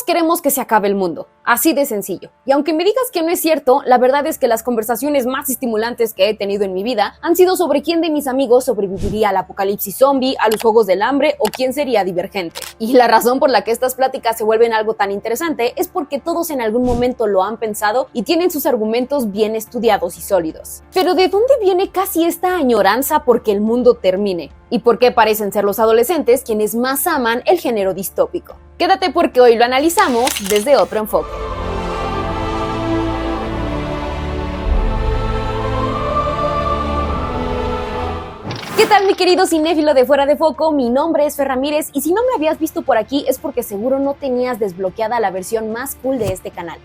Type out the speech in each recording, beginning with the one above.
Todos queremos que se acabe el mundo, así de sencillo. Y aunque me digas que no es cierto, la verdad es que las conversaciones más estimulantes que he tenido en mi vida han sido sobre quién de mis amigos sobreviviría al apocalipsis zombie, a los juegos del hambre o quién sería divergente. Y la razón por la que estas pláticas se vuelven algo tan interesante es porque todos en algún momento lo han pensado y tienen sus argumentos bien estudiados y sólidos. Pero ¿de dónde viene casi esta añoranza porque el mundo termine? ¿Y por qué parecen ser los adolescentes quienes más aman el género distópico? Quédate porque hoy lo analizamos desde otro enfoque. ¿Qué tal, mi querido cinéfilo de Fuera de Foco? Mi nombre es Fer Ramírez y si no me habías visto por aquí es porque seguro no tenías desbloqueada la versión más cool de este canal.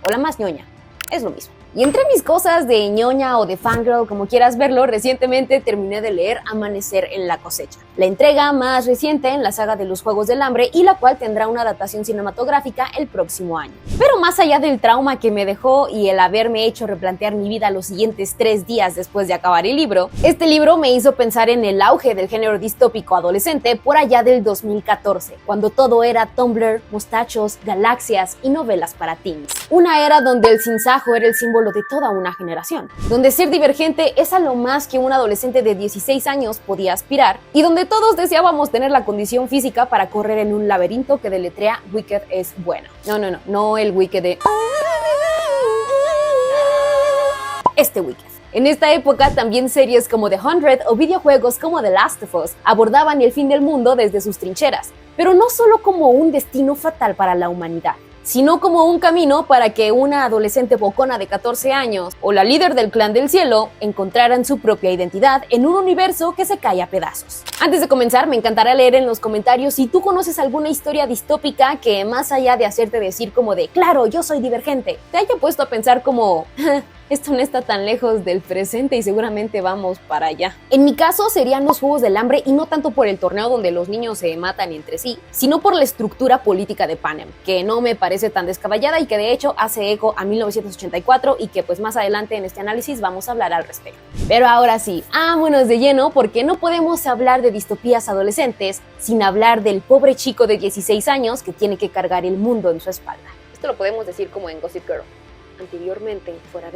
O la más ñoña, es lo mismo. Y entre mis cosas de ñoña o de fangirl, como quieras verlo, recientemente terminé de leer Amanecer en la cosecha, la entrega más reciente en la saga de los Juegos del Hambre y la cual tendrá una adaptación cinematográfica el próximo año. Pero más allá del trauma que me dejó y el haberme hecho replantear mi vida los siguientes 3 días después de acabar el libro, este libro me hizo pensar en el auge del género distópico adolescente por allá del 2014, cuando todo era Tumblr, mostachos, galaxias y novelas para teens. Una era donde el sinsajo era el símbolo de toda una generación, donde ser divergente es a lo más que un adolescente de 16 años podía aspirar y donde todos deseábamos tener la condición física para correr en un laberinto que deletrea Wicked es bueno. No el Wicked de... Este Wicked. En esta época también series como The 100 o videojuegos como The Last of Us abordaban el fin del mundo desde sus trincheras, pero no solo como un destino fatal para la humanidad, sino como un camino para que una adolescente bocona de 14 años o la líder del clan del cielo encontraran su propia identidad en un universo que se cae a pedazos. Antes de comenzar, me encantará leer en los comentarios si tú conoces alguna historia distópica que, más allá de hacerte decir como de claro, yo soy divergente, te haya puesto a pensar como esto no está tan lejos del presente y seguramente vamos para allá. En mi caso serían los Juegos del Hambre y no tanto por el torneo donde los niños se matan entre sí, sino por la estructura política de Panem, que no me parece tan descabellada y que de hecho hace eco a 1984 y que pues más adelante en este análisis vamos a hablar al respecto. Pero ahora sí, vámonos de lleno porque no podemos hablar de distopías adolescentes sin hablar del pobre chico de 16 años que tiene que cargar el mundo en su espalda. Esto lo podemos decir como en Gossip Girl. Anteriormente en Fuera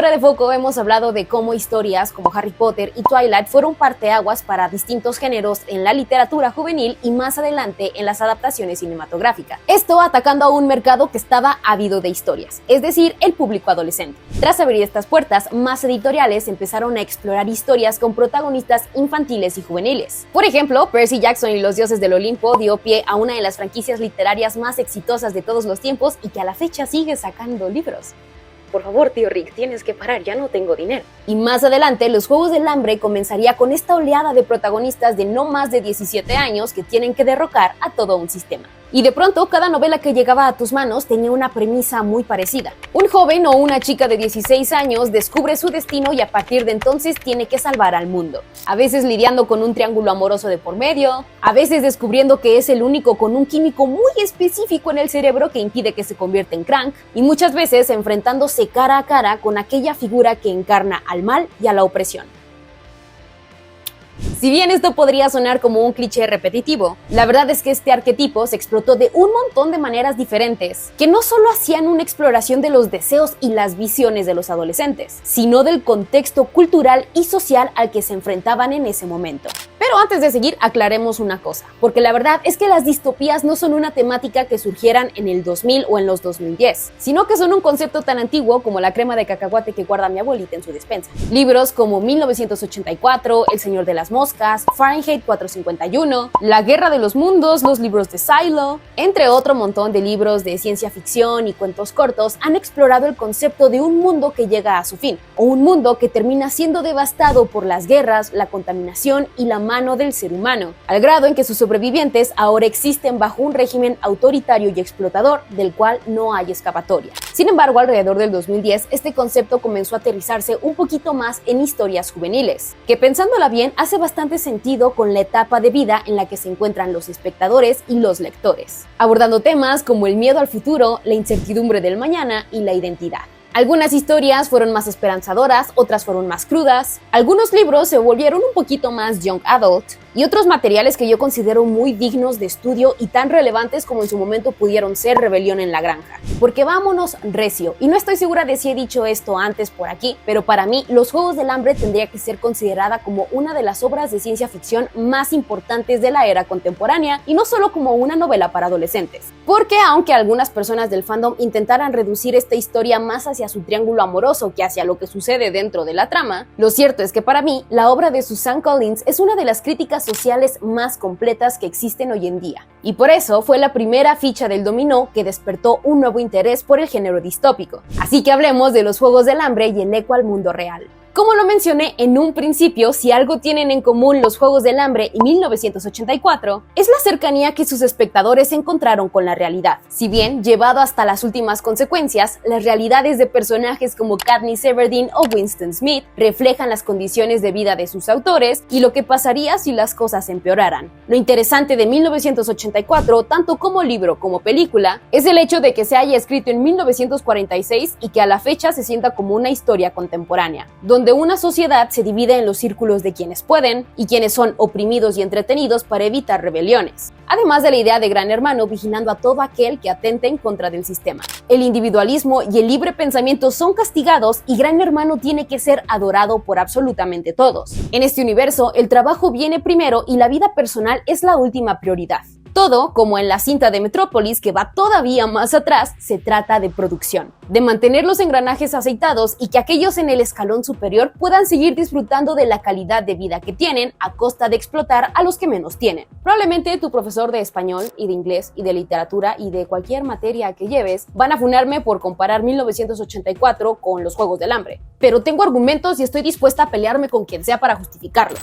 de Foco hemos hablado de cómo historias como Harry Potter y Twilight fueron parteaguas para distintos géneros en la literatura juvenil y más adelante en las adaptaciones cinematográficas. Esto atacando a un mercado que estaba ávido de historias, es decir, el público adolescente. Tras abrir estas puertas, más editoriales empezaron a explorar historias con protagonistas infantiles y juveniles. Por ejemplo, Percy Jackson y los Dioses del Olimpo dio pie a una de las franquicias literarias más exitosas de todos los tiempos y que a la fecha sigue sacando libros. Por favor, tío Rick, tienes que parar, ya no tengo dinero. Y más adelante, los Juegos del Hambre comenzaría con esta oleada de protagonistas de no más de 17 años que tienen que derrocar a todo un sistema. Y de pronto, cada novela que llegaba a tus manos tenía una premisa muy parecida. Un joven o una chica de 16 años descubre su destino y a partir de entonces tiene que salvar al mundo. A veces lidiando con un triángulo amoroso de por medio, a veces descubriendo que es el único con un químico muy específico en el cerebro que impide que se convierta en crank, y muchas veces enfrentándose cara a cara con aquella figura que encarna al mal y a la opresión. Si bien esto podría sonar como un cliché repetitivo, la verdad es que este arquetipo se explotó de un montón de maneras diferentes, que no solo hacían una exploración de los deseos y las visiones de los adolescentes, sino del contexto cultural y social al que se enfrentaban en ese momento. Pero antes de seguir, aclaremos una cosa, porque la verdad es que las distopías no son una temática que surgieran en el 2000 o en los 2010, sino que son un concepto tan antiguo como la crema de cacahuate que guarda mi abuelita en su despensa. Libros como 1984, El Señor de las Moscas, Fahrenheit 451, La Guerra de los Mundos, los libros de Silo, entre otro montón de libros de ciencia ficción y cuentos cortos, han explorado el concepto de un mundo que llega a su fin, o un mundo que termina siendo devastado por las guerras, la contaminación y la mano del ser humano, al grado en que sus sobrevivientes ahora existen bajo un régimen autoritario y explotador del cual no hay escapatoria. Sin embargo, alrededor del 2010, este concepto comenzó a aterrizarse un poquito más en historias juveniles, que pensándola bien hace bastante sentido con la etapa de vida en la que se encuentran los espectadores y los lectores, abordando temas como el miedo al futuro, la incertidumbre del mañana y la identidad. Algunas historias fueron más esperanzadoras, otras fueron más crudas. Algunos libros se volvieron un poquito más young adult y otros materiales que yo considero muy dignos de estudio y tan relevantes como en su momento pudieron ser Rebelión en la Granja. Porque vámonos recio, y no estoy segura de si he dicho esto antes por aquí, pero para mí Los Juegos del Hambre tendría que ser considerada como una de las obras de ciencia ficción más importantes de la era contemporánea, y no solo como una novela para adolescentes. Porque aunque algunas personas del fandom intentaran reducir esta historia más hacia su triángulo amoroso que hacia lo que sucede dentro de la trama, lo cierto es que para mí, la obra de Suzanne Collins es una de las críticas sociales más completas que existen hoy en día. Y por eso fue la primera ficha del dominó que despertó un nuevo interés por el género distópico. Así que hablemos de Los Juegos del Hambre y el eco al mundo real. Como lo mencioné en un principio, si algo tienen en común Los Juegos del Hambre y 1984, es la cercanía que sus espectadores encontraron con la realidad. Si bien, llevado hasta las últimas consecuencias, las realidades de personajes como Katniss Everdeen o Winston Smith reflejan las condiciones de vida de sus autores y lo que pasaría si las cosas empeoraran. Lo interesante de 1984, tanto como libro como película, es el hecho de que se haya escrito en 1946 y que a la fecha se sienta como una historia contemporánea, donde una sociedad se divide en los círculos de quienes pueden y quienes son oprimidos y entretenidos para evitar rebeliones, además de la idea de Gran Hermano vigilando a todo aquel que atente en contra del sistema. El individualismo y el libre pensamiento son castigados y Gran Hermano tiene que ser adorado por absolutamente todos. En este universo, el trabajo viene primero y la vida personal es la última prioridad. Todo, como en la cinta de Metrópolis, que va todavía más atrás, se trata de producción, de mantener los engranajes aceitados y que aquellos en el escalón superior puedan seguir disfrutando de la calidad de vida que tienen a costa de explotar a los que menos tienen. Probablemente tu profesor de español y de inglés y de literatura y de cualquier materia que lleves van a funarme por comparar 1984 con Los Juegos del Hambre, pero tengo argumentos y estoy dispuesta a pelearme con quien sea para justificarlo.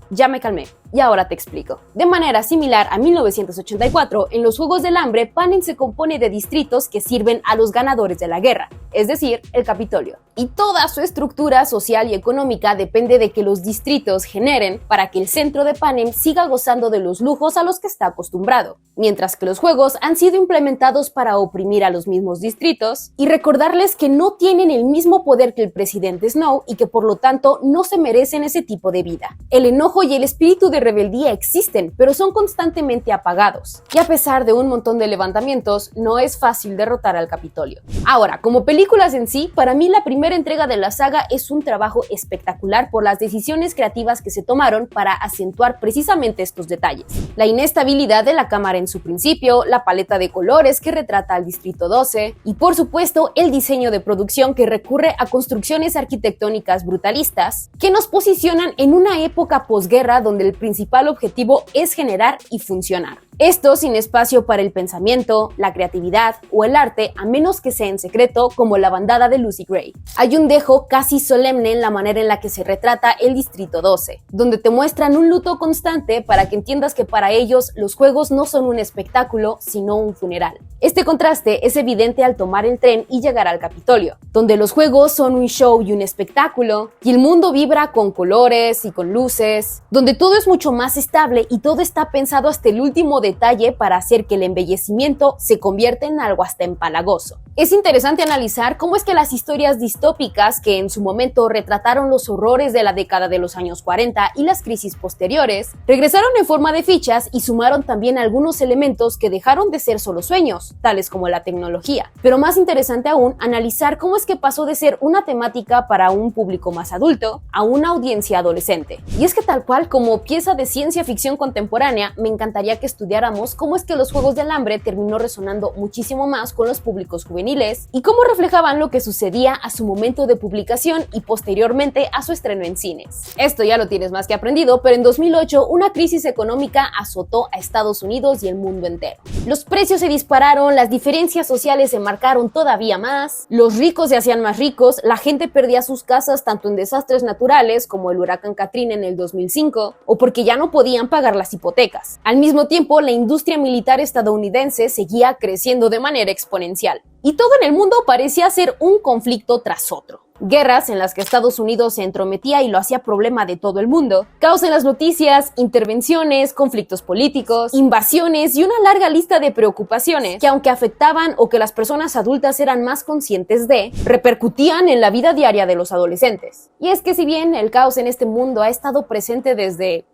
Ya me calmé, y ahora te explico. De manera similar a 1984, en Los Juegos del Hambre, Panem se compone de distritos que sirven a los ganadores de la guerra, es decir, el Capitolio. Y toda su estructura social y económica depende de que los distritos generen para que el centro de Panem siga gozando de los lujos a los que está acostumbrado, mientras que los juegos han sido implementados para oprimir a los mismos distritos y recordarles que no tienen el mismo poder que el presidente Snow y que por lo tanto no se merecen ese tipo de vida. El enojo y el espíritu de rebeldía existen, pero son constantemente apagados. Y a pesar de un montón de levantamientos, no es fácil derrotar al Capitolio. Ahora, como películas en sí, para mí la primera entrega de la saga es un trabajo espectacular por las decisiones creativas que se tomaron para acentuar precisamente estos detalles. La inestabilidad de la cámara en su principio, la paleta de colores que retrata al Distrito 12 y por supuesto el diseño de producción que recurre a construcciones arquitectónicas brutalistas que nos posicionan en una época posguerra donde el principal objetivo es generar y funcionar. Esto sin espacio para el pensamiento, la creatividad o el arte, a menos que sea en secreto, como la bandada de Lucy Gray. Hay un dejo casi solemne en la manera en la que se retrata el Distrito 12, donde te muestran un luto constante para que entiendas que para ellos los juegos no son un espectáculo, sino un funeral. Este contraste es evidente al tomar el tren y llegar al Capitolio, donde los juegos son un show y un espectáculo, y el mundo vibra con colores y con luces, donde todo es mucho más estable y todo está pensado hasta el último detalle para hacer que el embellecimiento se convierta en algo hasta empalagoso. Es interesante analizar cómo es que las historias distópicas que en su momento retrataron los horrores de la década de los años 40 y las crisis posteriores, regresaron en forma de fichas y sumaron también algunos elementos que dejaron de ser solo sueños, tales como la tecnología. Pero más interesante aún, analizar cómo es que pasó de ser una temática para un público más adulto a una audiencia adolescente. Y es que tal cual como pieza de ciencia ficción contemporánea, me encantaría que estudiáramos cómo es que Los Juegos del Hambre terminó resonando muchísimo más con los públicos juveniles y cómo reflejaban lo que sucedía a su momento de publicación y posteriormente a su estreno en cines. Esto ya lo tienes más que aprendido, pero en 2008 una crisis económica azotó a Estados Unidos y el mundo entero. Los precios se dispararon, las diferencias sociales se marcaron todavía más, los ricos se hacían más ricos, la gente perdía sus casas tanto en desastres naturales como el huracán Katrina en el 2005 o porque ya no podían pagar las hipotecas. Al mismo tiempo, la industria militar estadounidense seguía creciendo de manera exponencial. Y todo en el mundo parecía ser un conflicto tras otro. Guerras en las que Estados Unidos se entrometía y lo hacía problema de todo el mundo, caos en las noticias, intervenciones, conflictos políticos, invasiones y una larga lista de preocupaciones que, aunque afectaban o que las personas adultas eran más conscientes de, repercutían en la vida diaria de los adolescentes. Y es que si bien el caos en este mundo ha estado presente desde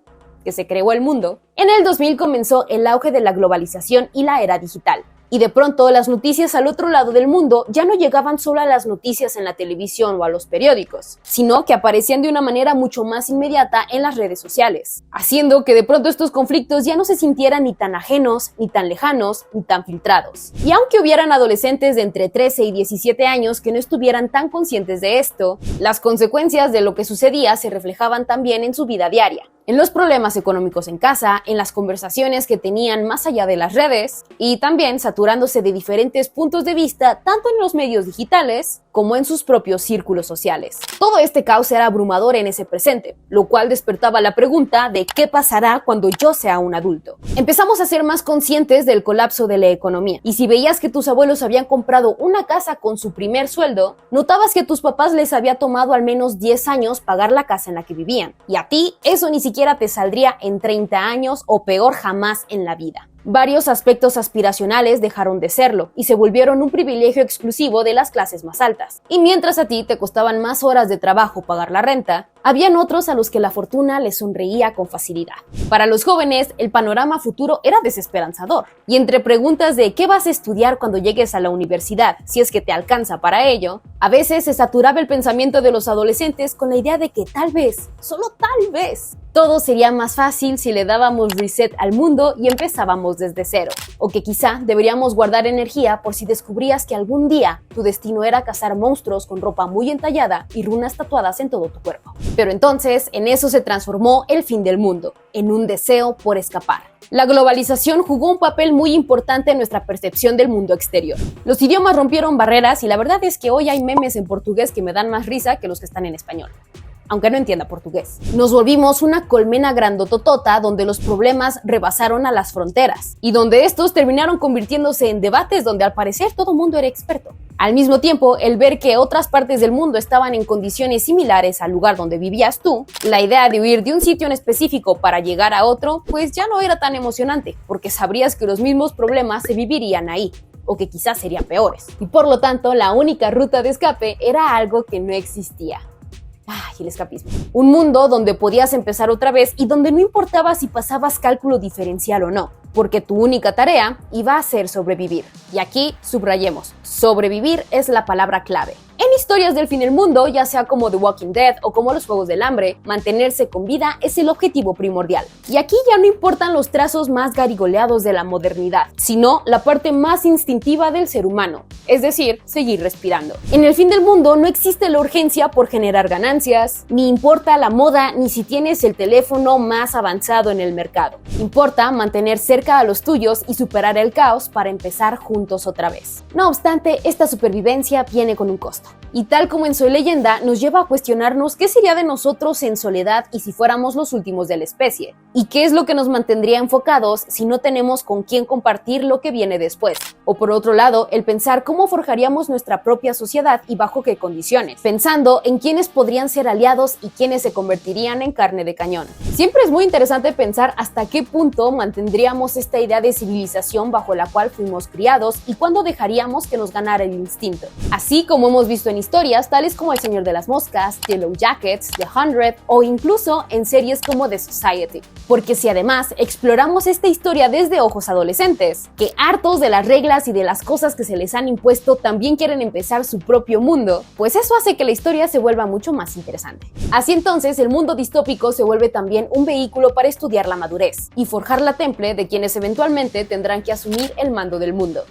que se creó el mundo, en el 2000 comenzó el auge de la globalización y la era digital. Y de pronto las noticias al otro lado del mundo ya no llegaban solo a las noticias en la televisión o a los periódicos, sino que aparecían de una manera mucho más inmediata en las redes sociales, haciendo que de pronto estos conflictos ya no se sintieran ni tan ajenos, ni tan lejanos, ni tan filtrados. Y aunque hubieran adolescentes de entre 13 y 17 años que no estuvieran tan conscientes de esto, las consecuencias de lo que sucedía se reflejaban también en su vida diaria, en los problemas económicos en casa, en las conversaciones que tenían más allá de las redes y también saturándose de diferentes puntos de vista tanto en los medios digitales como en sus propios círculos sociales. Todo este caos era abrumador en ese presente, lo cual despertaba la pregunta de qué pasará cuando yo sea un adulto. Empezamos a ser más conscientes del colapso de la economía, y si veías que tus abuelos habían comprado una casa con su primer sueldo, notabas que a tus papás les había tomado al menos 10 años pagar la casa en la que vivían, y a ti eso ni siquiera te saldría en 30 años o peor jamás en la vida. Varios aspectos aspiracionales dejaron de serlo y se volvieron un privilegio exclusivo de las clases más altas. Y mientras a ti te costaban más horas de trabajo pagar la renta, habían otros a los que la fortuna les sonreía con facilidad. Para los jóvenes, el panorama futuro era desesperanzador. Y entre preguntas de ¿qué vas a estudiar cuando llegues a la universidad, si es que te alcanza para ello?, a veces se saturaba el pensamiento de los adolescentes con la idea de que tal vez, solo tal vez, todo sería más fácil si le dábamos reset al mundo y empezábamos desde cero. O que quizá deberíamos guardar energía por si descubrías que algún día tu destino era cazar monstruos con ropa muy entallada y runas tatuadas en todo tu cuerpo. Pero entonces, en eso se transformó el fin del mundo, en un deseo por escapar. La globalización jugó un papel muy importante en nuestra percepción del mundo exterior. Los idiomas rompieron barreras y la verdad es que hoy hay memes en portugués que me dan más risa que los que están en español, aunque no entienda portugués. Nos volvimos una colmena grandototota donde los problemas rebasaron a las fronteras y donde estos terminaron convirtiéndose en debates donde al parecer todo mundo era experto. Al mismo tiempo, el ver que otras partes del mundo estaban en condiciones similares al lugar donde vivías tú, la idea de huir de un sitio en específico para llegar a otro, pues ya no era tan emocionante, porque sabrías que los mismos problemas se vivirían ahí, o que quizás serían peores. Y por lo tanto, la única ruta de escape era algo que no existía. ¡Ay, el escapismo! Un mundo donde podías empezar otra vez y donde no importaba si pasabas cálculo diferencial o no, porque tu única tarea iba a ser sobrevivir. Y aquí subrayemos, sobrevivir es la palabra clave. En historias del fin del mundo, ya sea como The Walking Dead o como los Juegos del Hambre, mantenerse con vida es el objetivo primordial. Y aquí ya no importan los trazos más garigoleados de la modernidad, sino la parte más instintiva del ser humano, es decir, seguir respirando. En el fin del mundo no existe la urgencia por generar ganancias, ni importa la moda, ni si tienes el teléfono más avanzado en el mercado. Importa mantener cerca a los tuyos y superar el caos para empezar juntos otra vez. No obstante, esta supervivencia viene con un costo. Y tal como en Soy Leyenda, nos lleva a cuestionarnos qué sería de nosotros en soledad y si fuéramos los últimos de la especie. Y qué es lo que nos mantendría enfocados si no tenemos con quién compartir lo que viene después. O por otro lado, el pensar cómo forjaríamos nuestra propia sociedad y bajo qué condiciones. Pensando en quiénes podrían ser aliados y quiénes se convertirían en carne de cañón. Siempre es muy interesante pensar hasta qué punto mantendríamos esta idea de civilización bajo la cual fuimos criados y cuándo dejaríamos que nos ganara el instinto. Así como hemos visto en historias tales como El Señor de las Moscas, Yellow Jackets, The 100 o incluso en series como The Society. Porque si además exploramos esta historia desde ojos adolescentes, que hartos de las reglas y de las cosas que se les han impuesto también quieren empezar su propio mundo, pues eso hace que la historia se vuelva mucho más interesante. Así entonces el mundo distópico se vuelve también un vehículo para estudiar la madurez y forjar la temple de quienes eventualmente tendrán que asumir el mando del mundo.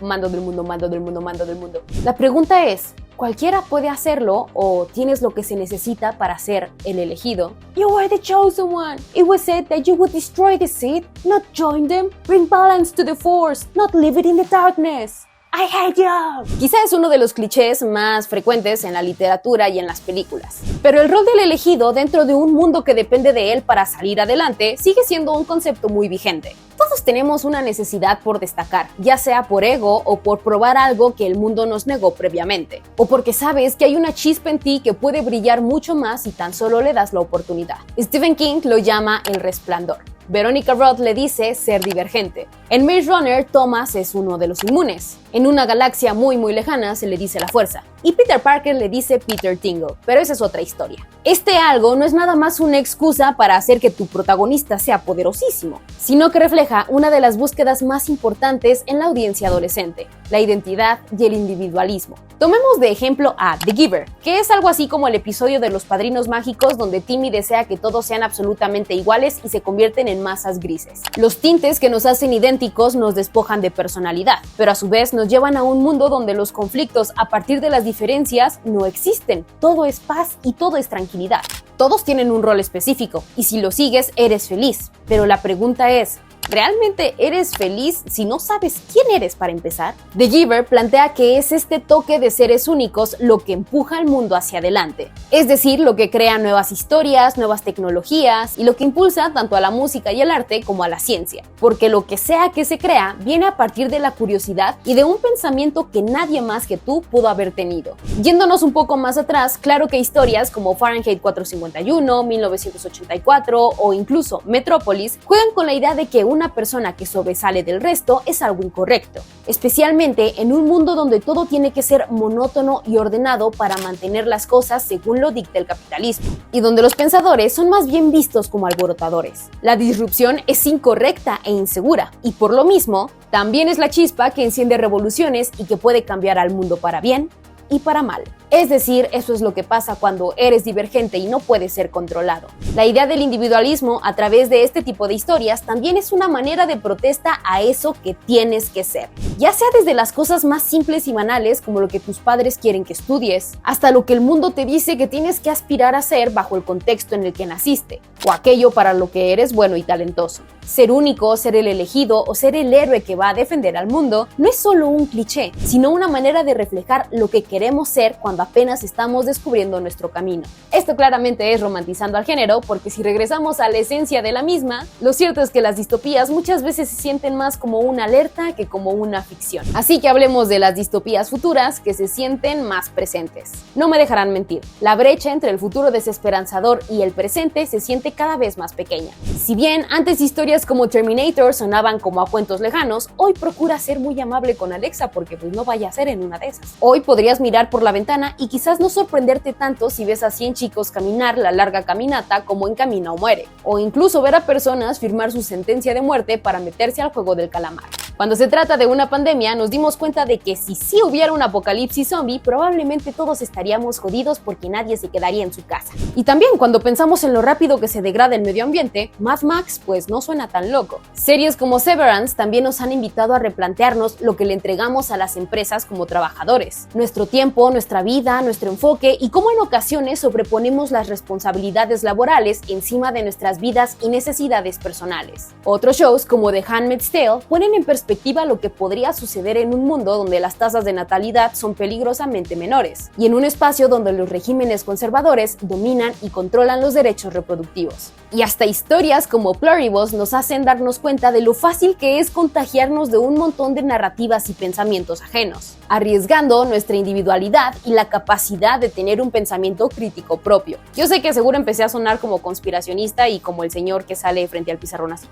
Mando del mundo, mando del mundo, mando del mundo. La pregunta es, ¿cualquiera puede hacerlo o tienes lo que se necesita para ser el elegido? You are the chosen one. It was said that you would destroy the seed, not join them. Bring balance to the force, not leave it in the darkness. I hate you. Quizá es uno de los clichés más frecuentes en la literatura y en las películas. Pero el rol del elegido dentro de un mundo que depende de él para salir adelante sigue siendo un concepto muy vigente. Todos tenemos una necesidad por destacar, ya sea por ego o por probar algo que el mundo nos negó previamente, o porque sabes que hay una chispa en ti que puede brillar mucho más si tan solo le das la oportunidad. Stephen King lo llama el resplandor. Veronica Roth le dice ser divergente. En Maze Runner, Thomas es uno de los inmunes. En una galaxia muy lejana se le dice la fuerza. Y Peter Parker le dice Peter Tingle, pero esa es otra historia. Este algo no es nada más una excusa para hacer que tu protagonista sea poderosísimo, sino que refleja una de las búsquedas más importantes en la audiencia adolescente, la identidad y el individualismo. Tomemos de ejemplo a The Giver, que es algo así como el episodio de Los Padrinos Mágicos donde Timmy desea que todos sean absolutamente iguales y se convierten en masas grises. Los tintes que nos hacen idénticos nos despojan de personalidad, pero a su vez nos llevan a un mundo donde los conflictos a partir de las diferencias no existen. Todo es paz y todo es tranquilidad. Todos tienen un rol específico y si lo sigues eres feliz, pero la pregunta es, ¿realmente eres feliz si no sabes quién eres para empezar? The Giver plantea que es este toque de seres únicos lo que empuja al mundo hacia adelante. Es decir, lo que crea nuevas historias, nuevas tecnologías y lo que impulsa tanto a la música y el arte como a la ciencia. Porque lo que sea que se crea viene a partir de la curiosidad y de un pensamiento que nadie más que tú pudo haber tenido. Yéndonos un poco más atrás, claro que historias como Fahrenheit 451, 1984 o incluso Metrópolis juegan con la idea de que una persona que sobresale del resto es algo incorrecto, especialmente en un mundo donde todo tiene que ser monótono y ordenado para mantener las cosas según lo dicta el capitalismo, y donde los pensadores son más bien vistos como alborotadores. La disrupción es incorrecta e insegura, y por lo mismo, también es la chispa que enciende revoluciones y que puede cambiar al mundo para bien y para mal. Es decir, eso es lo que pasa cuando eres divergente y no puedes ser controlado. La idea del individualismo a través de este tipo de historias también es una manera de protesta a eso que tienes que ser. Ya sea desde las cosas más simples y banales como lo que tus padres quieren que estudies, hasta lo que el mundo te dice que tienes que aspirar a ser bajo el contexto en el que naciste, o aquello para lo que eres bueno y talentoso. Ser único, ser el elegido o ser el héroe que va a defender al mundo no es solo un cliché, sino una manera de reflejar lo que queremos ser cuando apenas estamos descubriendo nuestro camino. Esto claramente es romantizando al género, porque si regresamos a la esencia de la misma, lo cierto es que las distopías muchas veces se sienten más como una alerta que como una ficción. Así que hablemos de las distopías futuras que se sienten más presentes. No me dejarán mentir, la brecha entre el futuro desesperanzador y el presente se siente cada vez más pequeña. Si bien antes historias como Terminator sonaban como a cuentos lejanos, hoy procura ser muy amable con Alexa porque pues no vaya a ser en una de esas. Hoy podrías mirar por la ventana y quizás no sorprenderte tanto si ves a 100 chicos caminar la larga caminata como en Camina o Muere, o incluso ver a personas firmar su sentencia de muerte para meterse al juego del calamar. Cuando se trata de una pandemia, nos dimos cuenta de que si sí hubiera un apocalipsis zombie, probablemente todos estaríamos jodidos porque nadie se quedaría en su casa. Y también cuando pensamos en lo rápido que se degrada el medio ambiente, Mad Max pues no suena tan loco. Series como Severance también nos han invitado a replantearnos lo que le entregamos a las empresas como trabajadores, nuestro tiempo, nuestra vida, nuestro enfoque y cómo en ocasiones sobreponemos las responsabilidades laborales encima de nuestras vidas y necesidades personales. Otros shows como The Handmaid's Tale ponen en perspectiva lo que podría suceder en un mundo donde las tasas de natalidad son peligrosamente menores y en un espacio donde los regímenes conservadores dominan y controlan los derechos reproductivos. Y hasta historias como Pluribus nos hacen darnos cuenta de lo fácil que es contagiarnos de un montón de narrativas y pensamientos ajenos, arriesgando nuestra individualidad y la capacidad de tener un pensamiento crítico propio. Yo sé que seguro empecé a sonar como conspiracionista y como el señor que sale frente al pizarrón así.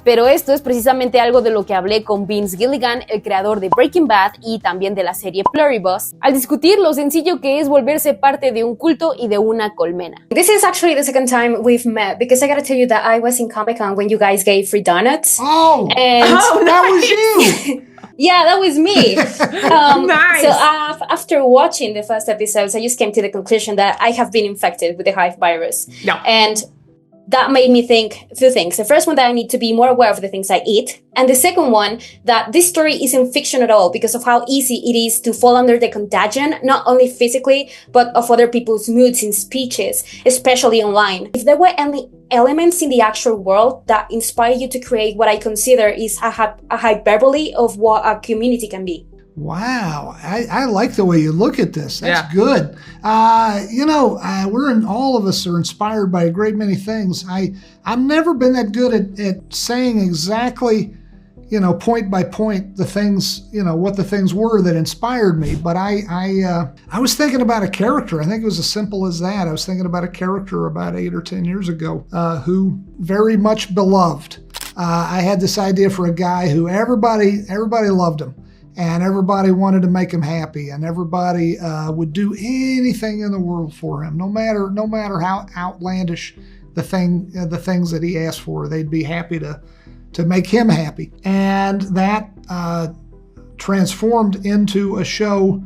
Pero esto es precisamente algo de lo que hablé con Vince Gilligan, el creador de Breaking Bad y también de la serie Pluribus, al discutir lo sencillo que es volverse parte de un culto y de una colmena. This is actually the second time we've met because I gotta tell you that I was in Comic-Con when you guys gave free donuts. Oh, And that was you! yeah, that was me. Nice. So after watching the first episodes, I just came to the conclusion that I have been infected with the Hive virus. No. And that made me think two things. The first one, that I need to be more aware of the things I eat. And the second one, that this story isn't fiction at all because of how easy it is to fall under the contagion, not only physically, but of other people's moods and speeches, especially online. If there were any elements in the actual world that inspire you to create what I consider is a hyperbole of what a community can be. Wow, I like the way you look at this. That's good. All of us are inspired by a great many things. I've never been that good at saying exactly, point by point the things, what the things were that inspired me. But I was thinking about a character. I think it was as simple as that. I was thinking about a character about 8 or 10 years ago who very much beloved. I had this idea for a guy who everybody loved him. And everybody wanted to make him happy, and everybody would do anything in the world for him, no matter how outlandish the things that he asked for. They'd be happy to make him happy. And that transformed into a show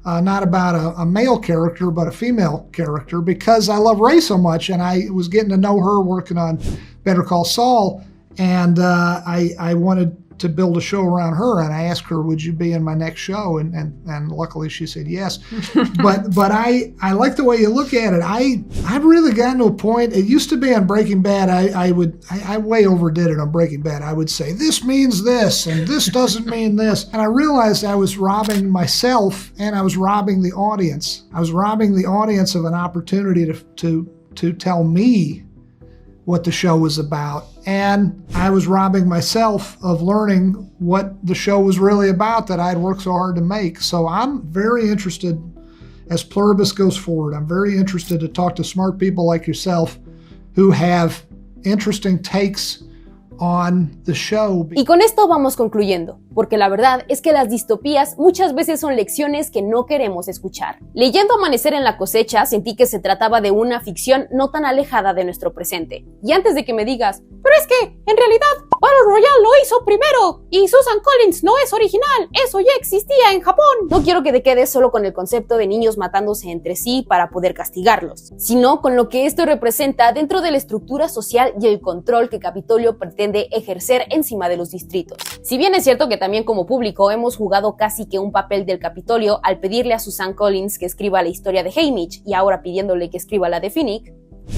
not about a male character, but a female character, because I love Ray so much, and I was getting to know her working on Better Call Saul, and I wanted to build a show around her, and I asked her, would you be in my next show? And luckily she said yes. but I like the way you look at it. I've really gotten to a point. It used to be on Breaking Bad, I way overdid it on Breaking Bad. I would say, this means this, and this doesn't mean this. And I realized I was robbing myself, and I was robbing the audience. I was robbing the audience of an opportunity to tell me what the show was about. And I was robbing myself of learning what the show was really about that I'd worked so hard to make. So I'm very interested, as Pluribus goes forward, I'm very interested to talk to smart people like yourself who have interesting takes on the show. Y con esto vamos concluyendo, porque la verdad es que las distopías muchas veces son lecciones que no queremos escuchar. Leyendo Amanecer en la cosecha, sentí que se trataba de una ficción no tan alejada de nuestro presente. Y antes de que me digas, pero es que, en realidad, Battle Royale lo hizo primero, y Susan Collins no es original, eso ya existía en Japón. No quiero que te quedes solo con el concepto de niños matándose entre sí para poder castigarlos, sino con lo que esto representa dentro de la estructura social y el control que Capitolio pretende ejercer encima de los distritos. Si bien es cierto que también como público hemos jugado casi que un papel del Capitolio al pedirle a Susan Collins que escriba la historia de Haymitch y ahora pidiéndole que escriba la de Finnick,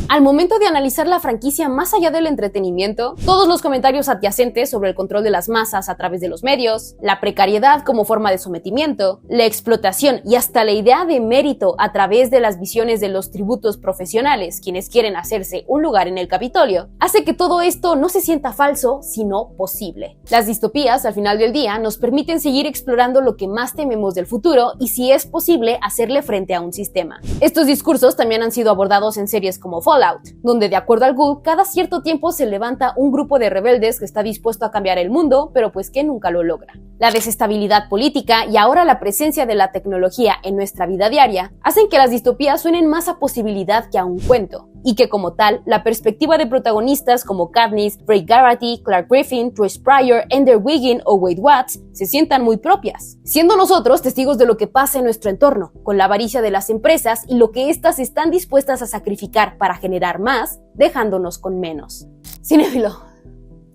al momento de analizar la franquicia más allá del entretenimiento, todos los comentarios adyacentes sobre el control de las masas a través de los medios, la precariedad como forma de sometimiento, la explotación y hasta la idea de mérito a través de las visiones de los tributos profesionales, quienes quieren hacerse un lugar en el Capitolio, hace que todo esto no se sienta falso, sino posible. Las distopías, al final del día, nos permiten seguir explorando lo que más tememos del futuro y, si es posible, hacerle frente a un sistema. Estos discursos también han sido abordados en series como Fallout, donde de acuerdo al Google, cada cierto tiempo se levanta un grupo de rebeldes que está dispuesto a cambiar el mundo, pero pues que nunca lo logra. La desestabilidad política y ahora la presencia de la tecnología en nuestra vida diaria hacen que las distopías suenen más a posibilidad que a un cuento, y que como tal, la perspectiva de protagonistas como Katniss, Ray Garrity, Clark Griffin, Trish Pryor, Ender Wiggin o Wade Watts se sientan muy propias, siendo nosotros testigos de lo que pasa en nuestro entorno, con la avaricia de las empresas y lo que éstas están dispuestas a sacrificar para generar más, dejándonos con menos. Cinéfilo.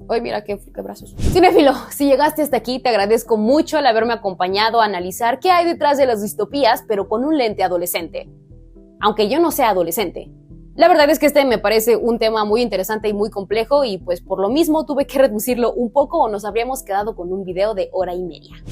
Ay, mira qué brazos. Cinéfilo, si llegaste hasta aquí, te agradezco mucho el haberme acompañado a analizar qué hay detrás de las distopías, pero con un lente adolescente. Aunque yo no sea adolescente. La verdad es que este me parece un tema muy interesante y muy complejo, y pues por lo mismo tuve que reducirlo un poco o nos habríamos quedado con un video de 1.5 horas.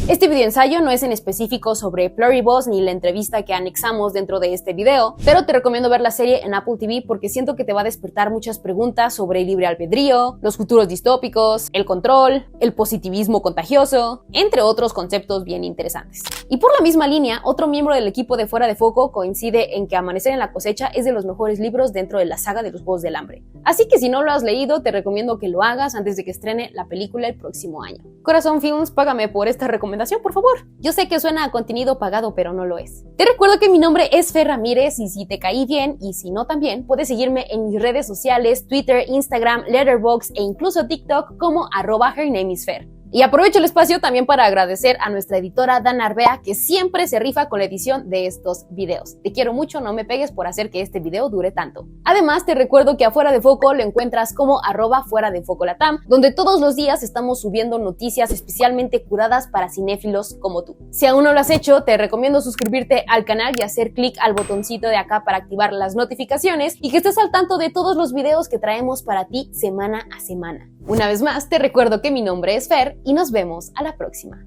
Este video ensayo no es en específico sobre Pluribus ni la entrevista que anexamos dentro de este video, pero te recomiendo ver la serie en Apple TV porque siento que te va a despertar muchas preguntas sobre el libre albedrío, los futuros distópicos, el control, el positivismo contagioso, entre otros conceptos bien interesantes. Y por la misma línea, otro miembro del equipo de Fuera de Foco coincide en que Amanecer en la cosecha es de los mejores libros dentro de la saga de los Juegos del Hambre. Así que si no lo has leído, te recomiendo que lo hagas antes de que estrene la película el próximo año. Corazón Films, págame por esta recomendación, por favor. Yo sé que suena a contenido pagado, pero no lo es. Te recuerdo que mi nombre es Fer Ramírez, y si te caí bien, y si no también, puedes seguirme en mis redes sociales, Twitter, Instagram, Letterboxd e incluso TikTok como @HerNameIsFer. Y aprovecho el espacio también para agradecer a nuestra editora Dana Arbea, que siempre se rifa con la edición de estos videos. Te quiero mucho, no me pegues por hacer que este video dure tanto. Además, te recuerdo que a Fuera de Foco lo encuentras como @FueraDeFocoLatam, donde todos los días estamos subiendo noticias especialmente curadas para cinéfilos como tú. Si aún no lo has hecho, te recomiendo suscribirte al canal y hacer clic al botoncito de acá para activar las notificaciones y que estés al tanto de todos los videos que traemos para ti semana a semana. Una vez más, te recuerdo que mi nombre es Fer y nos vemos a la próxima.